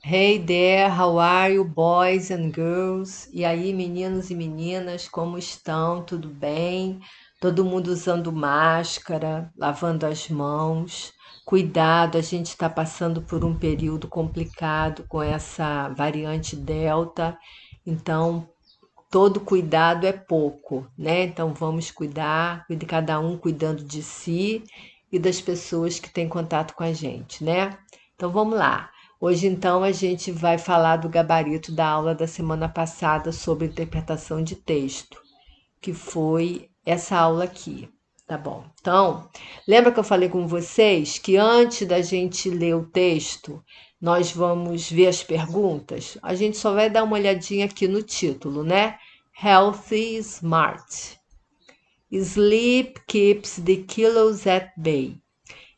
Hey there, how are you, boys and girls? E aí, meninos e meninas, como estão? Tudo bem? Todo mundo usando máscara, lavando as mãos. Cuidado, a gente está passando por um período complicado com essa variante Delta, então todo cuidado é pouco, né? Então vamos cuidar, cada um cuidando de si e das pessoas que têm contato com a gente, né? Então vamos lá. Hoje então a gente vai falar do gabarito da aula da semana passada sobre interpretação de texto, que foi essa aula aqui, tá bom? Então, lembra que eu falei com vocês que antes da gente ler o texto, nós vamos ver as perguntas? A gente só vai dar uma olhadinha aqui no título, né? Healthy Smart. Sleep keeps the kilos at bay.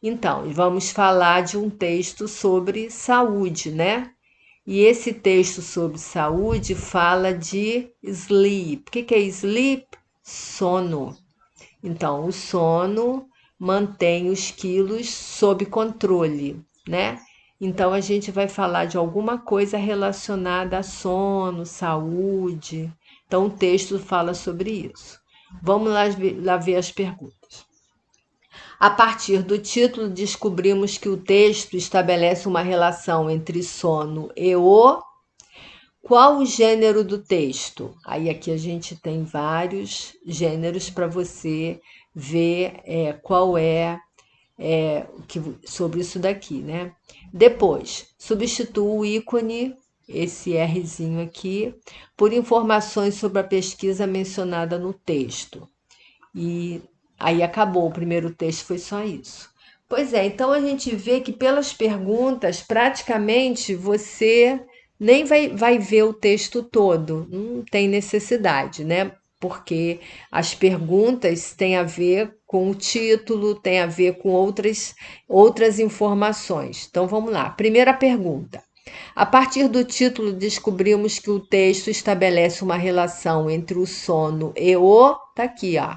Então, vamos falar de um texto sobre saúde, né? E esse texto sobre saúde fala de sleep. O que é sleep? Sono. Então, o sono mantém os quilos sob controle, né? Então, a gente vai falar de alguma coisa relacionada a sono, saúde. Então, o texto fala sobre isso. Vamos lá ver as perguntas. A partir do título, descobrimos que o texto estabelece uma relação entre sono e o. Qual o gênero do texto? Aí aqui a gente tem vários gêneros para você ver qual sobre isso daqui, né? Depois, substitua o ícone, esse Rzinho aqui, por informações sobre a pesquisa mencionada no texto. E aí acabou, o primeiro texto foi só isso. Pois é, então a gente vê que pelas perguntas, praticamente você nem vai ver o texto todo, não tem necessidade, né? Porque as perguntas têm a ver com o título, tem a ver com outras informações. Então vamos lá. Primeira pergunta. A partir do título, descobrimos que o texto estabelece uma relação entre o sono e o. Tá aqui, ó.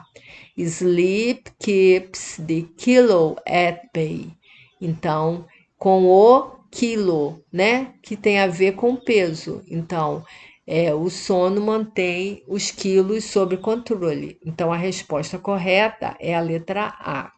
Sleep keeps the kilo at bay. Então, com o quilo, né? Que tem a ver com peso. Então, o sono mantém os quilos sob controle. Então, a resposta correta é a letra A.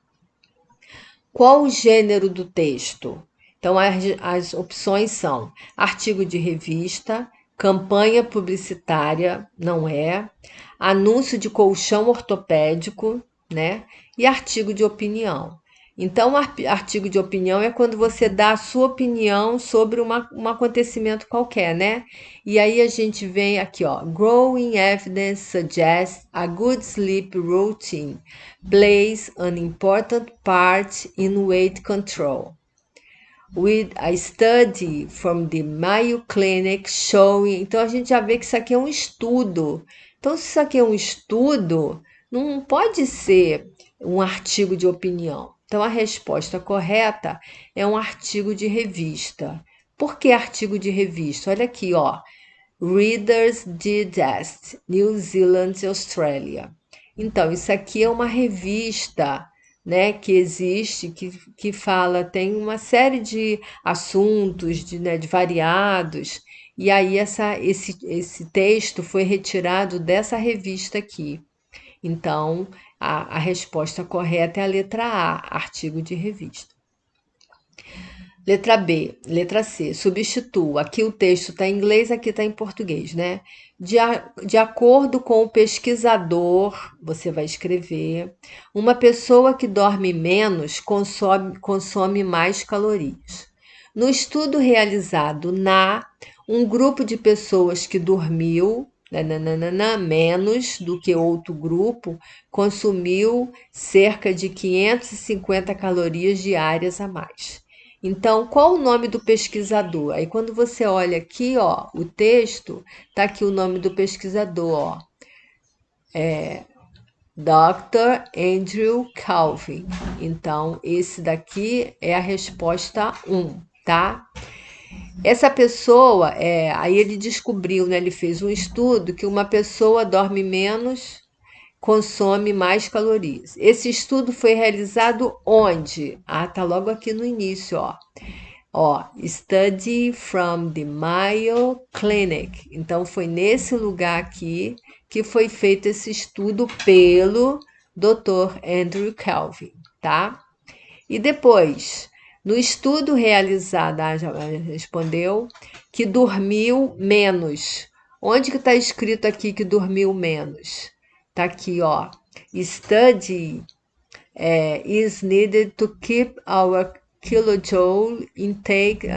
Qual o gênero do texto? Então, as opções são artigo de revista, campanha publicitária, não é, anúncio de colchão ortopédico, né? E artigo de opinião. Então, artigo de opinião é quando você dá a sua opinião sobre um acontecimento qualquer, né? E aí a gente vem aqui, ó. Growing evidence suggests a good sleep routine plays an important part in weight control. With a study from the Mayo Clinic showing. Então a gente já vê que isso aqui é um estudo. Então, se isso aqui é um estudo, não pode ser um artigo de opinião. Então, a resposta correta é um artigo de revista. Por que artigo de revista? Olha aqui, ó. Reader's Digest, New Zealand e Austrália. Então, isso aqui é uma revista, né, que existe, que fala, tem uma série de assuntos, de variados, e aí esse texto foi retirado dessa revista aqui. Então, a resposta correta é a letra A, artigo de revista. Letra B, letra C, substitua. Aqui o texto está em inglês, aqui está em português, né? De acordo com o pesquisador, você vai escrever, uma pessoa que dorme menos consome mais calorias. No estudo realizado um grupo de pessoas que dormiu menos do que outro grupo consumiu cerca de 550 calorias diárias a mais. Então, qual o nome do pesquisador? Aí, quando você olha aqui, ó, o texto, tá aqui o nome do pesquisador, ó. Dr. Andrew Calvin. Então, esse daqui é a resposta 1, tá? Essa pessoa, aí ele descobriu, né? Ele fez um estudo que uma pessoa dorme menos, consome mais calorias. Esse estudo foi realizado onde? Ah, tá logo aqui no início, ó. Ó, study from the Mayo Clinic. Então, foi nesse lugar aqui que foi feito esse estudo pelo Dr. Andrew Calvin, tá? E depois, no estudo realizado, já respondeu, que dormiu menos. Onde que está escrito aqui que dormiu menos? Tá aqui, ó. Study is needed to keep our kilojoule intake.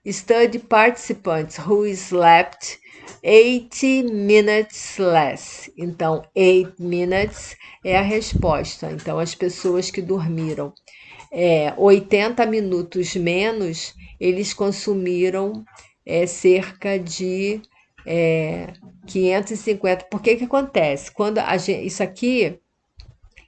Study participants who slept 80 minutes less. Então, 8 minutes é a resposta. Então, as pessoas que dormiram 80 minutos menos, eles consumiram cerca de 550. Por que acontece? Quando isso aqui,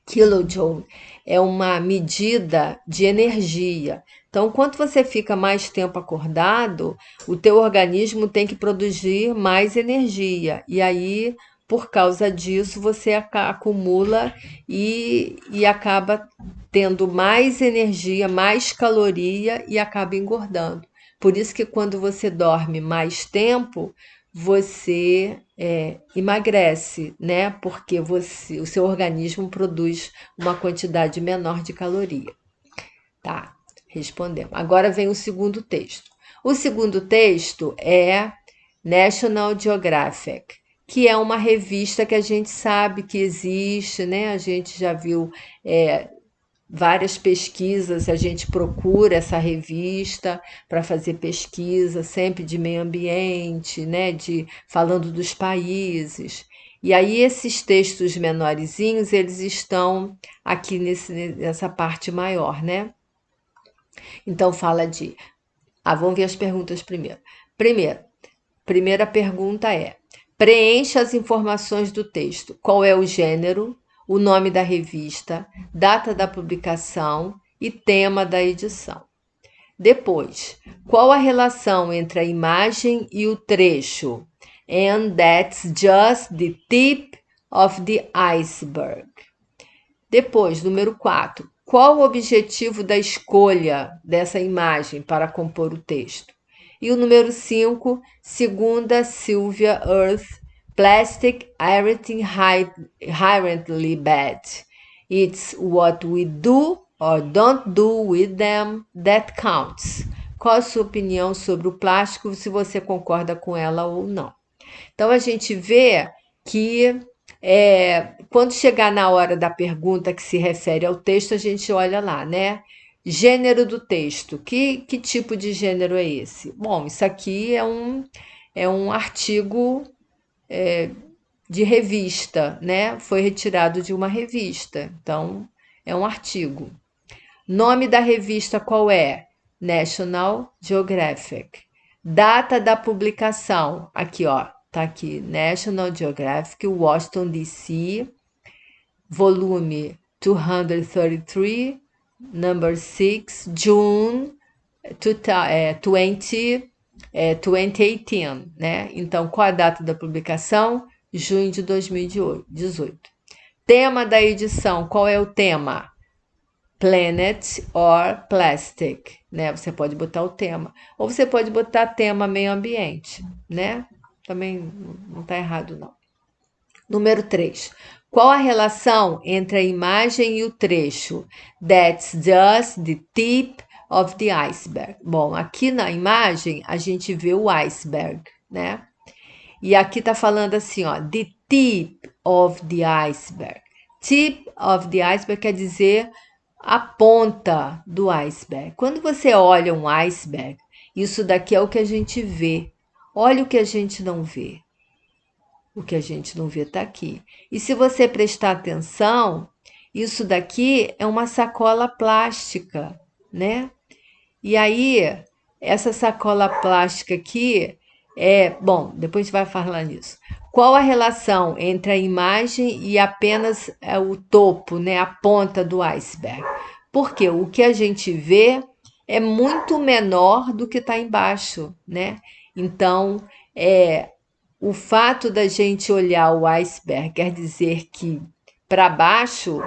kilojoule, é uma medida de energia. Então, quando você fica mais tempo acordado, o teu organismo tem que produzir mais energia. E aí, por causa disso, você acumula e acaba tendo mais energia, mais caloria e acaba engordando. Por isso que quando você dorme mais tempo, você emagrece, né? Porque o seu organismo produz uma quantidade menor de caloria. Tá, respondemos. Agora vem o segundo texto. O segundo texto é National Geographic, que é uma revista que a gente sabe que existe, né? A gente já viu várias pesquisas, a gente procura essa revista para fazer pesquisa, sempre de meio ambiente, né, falando dos países. E aí esses textos menorzinhos, eles estão aqui nessa parte maior, né? Então fala de... vamos ver as perguntas primeiro. Primeira pergunta é: preencha as informações do texto. Qual é o gênero, o nome da revista, data da publicação e tema da edição. Depois, qual a relação entre a imagem e o trecho? And that's just the tip of the iceberg. Depois, número 4. Qual o objetivo da escolha dessa imagem para compor o texto? E o número 5, segundo a Sylvia Earth, plastic everything inherently bad. It's what we do or don't do with them that counts. Qual a sua opinião sobre o plástico, se você concorda com ela ou não? Então, a gente vê que quando chegar na hora da pergunta que se refere ao texto, a gente olha lá, né? Gênero do texto. Que tipo de gênero é esse? Bom, isso aqui é um artigo de revista, né? Foi retirado de uma revista. Então, é um artigo. Nome da revista qual é? National Geographic. Data da publicação. Aqui, ó. Tá aqui, National Geographic, Washington, D.C., volume 233, number 6, June 2018, né? Então, qual a data da publicação? Junho de 2018. Tema da edição, qual é o tema? Planet or Plastic, né? Você pode botar o tema. Ou você pode botar tema meio ambiente, né? Também não está errado, não. Número 3. Qual a relação entre a imagem e o trecho? That's just the tip of the iceberg. Bom, aqui na imagem a gente vê o iceberg, né? E aqui tá falando assim, ó, the tip of the iceberg. Tip of the iceberg quer dizer a ponta do iceberg. Quando você olha um iceberg, isso daqui é o que a gente vê. Olha o que a gente não vê. O que a gente não vê está aqui. E se você prestar atenção, isso daqui é uma sacola plástica, né? E aí, essa sacola plástica aqui bom, depois a gente vai falar nisso. Qual a relação entre a imagem e apenas o topo, né, a ponta do iceberg? Porque o que a gente vê é muito menor do que está embaixo, né? Então, o fato da gente olhar o iceberg quer dizer que para baixo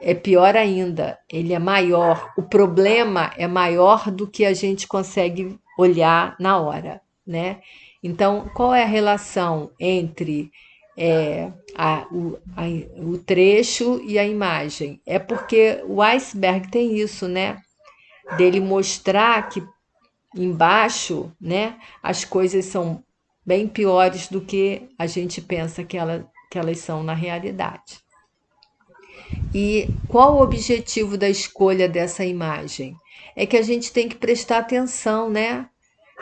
é pior ainda, ele é maior, o problema é maior do que a gente consegue olhar na hora, né? Então, qual é a relação entre o trecho e a imagem? É porque o iceberg tem isso, né? Dele mostrar que embaixo, né, as coisas são bem piores do que a gente pensa que elas são na realidade. E qual o objetivo da escolha dessa imagem? É que a gente tem que prestar atenção, né?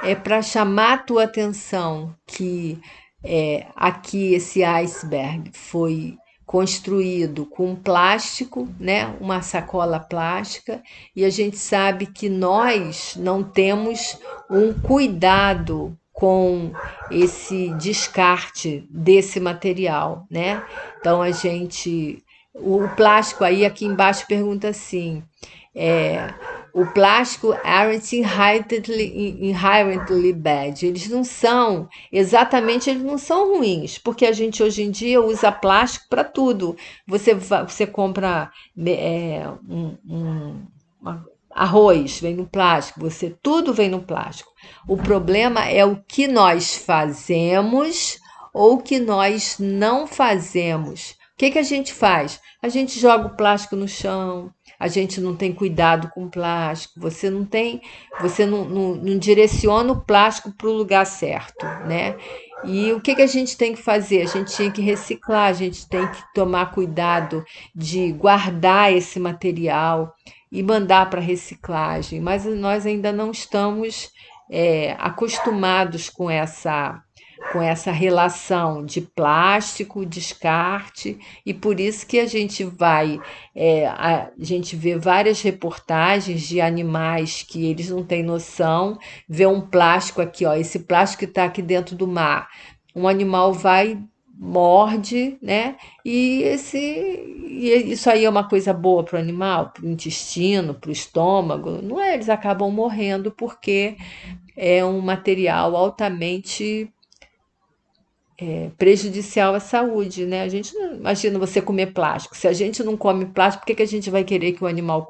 É para chamar a tua atenção que aqui esse iceberg foi construído com plástico, né? Uma sacola plástica, e a gente sabe que nós não temos um cuidado com esse descarte desse material, né? Então a gente o plástico aí aqui embaixo pergunta assim: é, o plástico aren't inherently bad. Eles não são, exatamente, eles não são ruins, porque a gente hoje em dia usa plástico para tudo. Você compra arroz, vem no plástico, tudo vem no plástico. O problema é o que nós fazemos ou o que nós não fazemos. O que a gente faz? A gente joga o plástico no chão, a gente não tem cuidado com o plástico, você não direciona o plástico para o lugar certo, né? E o que a gente tem que fazer? A gente tinha que reciclar, a gente tem que tomar cuidado de guardar esse material e mandar para reciclagem, mas nós ainda não estamos acostumados com essa relação de plástico, descarte, e por isso que a gente a gente vê várias reportagens de animais que eles não têm noção, vê um plástico aqui, ó, esse plástico que está aqui dentro do mar, um animal vai morde, né? E isso aí é uma coisa boa para o animal, para o intestino, para o estômago. Não é? Eles acabam morrendo porque é um material altamente prejudicial à saúde, né? A gente não imagina você comer plástico. Se a gente não come plástico, por que a gente vai querer que o animal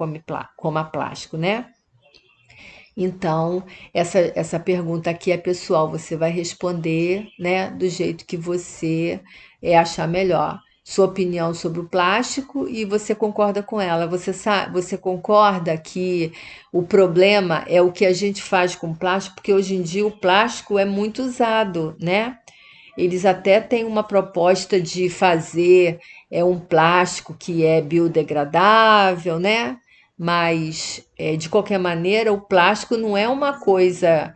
coma plástico, né? Então, essa pergunta aqui é pessoal, você vai responder, né, do jeito que você achar melhor. Sua opinião sobre o plástico e você concorda com ela. Você concorda que o problema é o que a gente faz com o plástico, porque hoje em dia o plástico é muito usado, né? Eles até têm uma proposta de fazer um plástico que é biodegradável, né? Mas, de qualquer maneira, o plástico não é uma coisa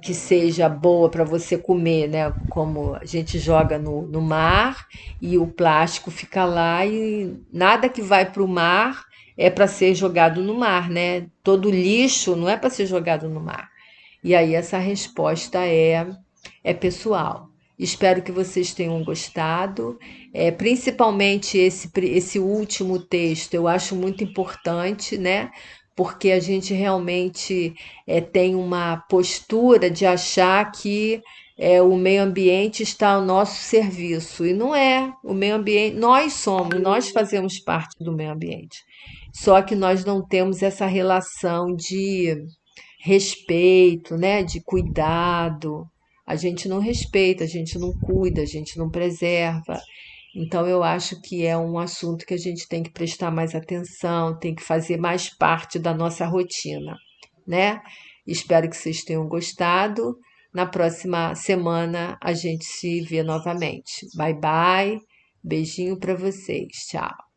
que seja boa para você comer, né? Como a gente joga no mar e o plástico fica lá e nada que vai para o mar é para ser jogado no mar, né? Todo lixo não é para ser jogado no mar. E aí essa resposta é pessoal. Espero que vocês tenham gostado. Principalmente esse último texto, eu acho muito importante, né? Porque a gente realmente tem uma postura de achar que o meio ambiente está ao nosso serviço. E não é. O meio ambiente, nós fazemos parte do meio ambiente. Só que nós não temos essa relação de respeito, né, de cuidado. A gente não respeita, a gente não cuida, a gente não preserva. Então eu acho que é um assunto que a gente tem que prestar mais atenção, tem que fazer mais parte da nossa rotina, né? Espero que vocês tenham gostado. Na próxima semana a gente se vê novamente. Bye bye. Beijinho para vocês. Tchau.